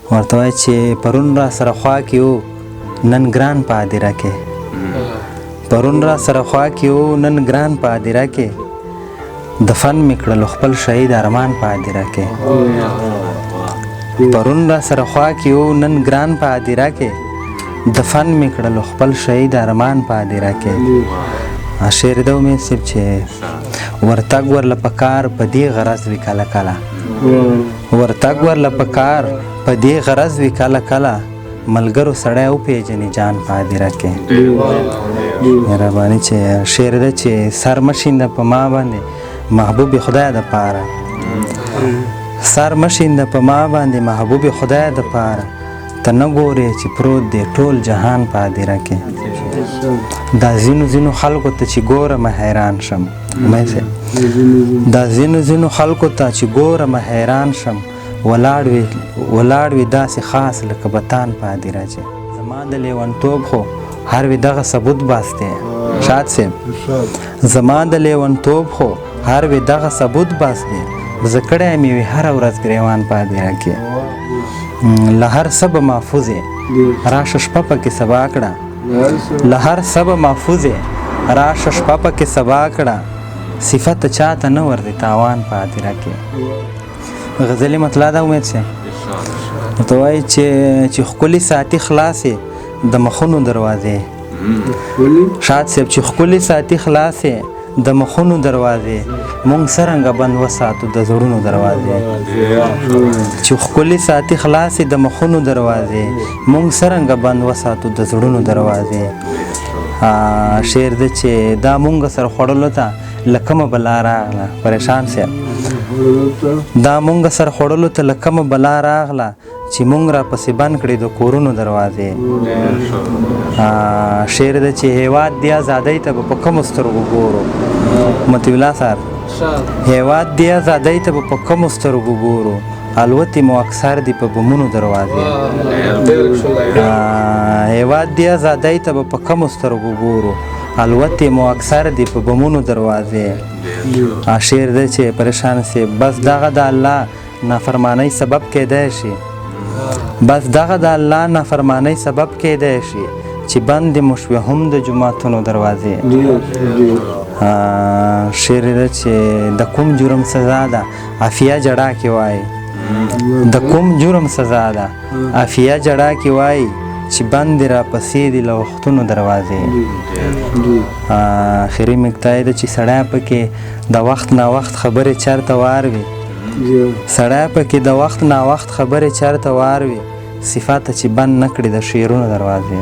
ورته وایي چې پرون را سره خوا کې وو نن ګران په هدیره کې پرون را سره خوا کې وو نن ګران په هدیره کې دفن مې کړلو خپل شهید ارمان په هدیره کې پرون را سره خوا کې وو نن ګران په هدیره کې دفن مې کړلو خپل شهید ارمان په هدیره کې شعر د امید صاحب چې ورتګ ورله په کار په دې غرض وي کله کله ورتګ ورله په کار په دې غرض وي کله کله ملګرو سړی وپېژني جان په هدیره کې مهرباني چې شعر ده چې سر مشینده په ما باندې محبوب خدای د پاره سر مشینده په ما باندې محبوب خدای د پاره ته نه ګورې چې پروت دی ټول جهان په هدیره کې دا ځینو خلکو ته چې ګورم حیران شم دا ځینو خلکو ته چې ګورم حیران شم ولاړ وي داسې خاص لکه بتان په هدیره چې زما د لیونتوب خو هر وي دغه ثبوت باس دی شاد صاحب زما د لیونتوب خو هر وي دغه ثبوت باس دی زه کړی مې وي هره ورځ ګریوان په هدیره کې له هر څه به محفوظ یې راشه شپه پکې سبا کړه له هر څه به محفوظ یې راشه شپه پکې سبا کړه صفت چاته نه ورځي تاوان په هدیره کې غزلې مطلع ده امید صاحب ورته وایي چې ښکلي ساتي خلاصې د مخونو دروازې شاد صاحب چې ښکلي ساتي خلاصې د مخونو دروازې مونږ څرنګه بند وساتو د زړونو دروازې چې ښکلي ساتي خلاصې د مخونو دروازې مونږ څرنګه بند وساتو د زړونو دروازې شعر ده چې دا مونږ سره خوړلو ته له کومه بلا راغله پریشان صاحب دا مونږ سره خوړلو ته له کومه بلا راغله چې مونږ را پسې بند کړې د کورونو دروازې شعر ده چې هیواد دی ازادۍ ته به په کومو سترګو ګورو مطیع الله صاحب هیواد دی ازادۍ ته به په کومو سترګو ګورو الوتې مو اکثر دي په بمونو دروازې هیواد دی ازادۍ ته به په کومو سترګو ګورو الوتې مو اکثر دي په بمونو دروازې شعر ده چې پریشان سي بس دغه د الله نافرمانی سبب کېدای شي بس دغه د الله نافرمانی سبب کېدای شي چې بند مو شوې هم د جوماتونو دروازې شعر ده چې د کوم جرم سزا ده عافیه جړا کې وایي د کوم جرم سزا ده عافیه جړا کې وایي چې بند را پسې دي له وختونو دروازې آخري مقطع ده چې سړی پکې د وخت ناوخت خبرې چېرته واروي سړی پکې د وخت ناوخت خبرې چېرته واروي صفاته چې بند نه کړي د شعرونو دروازې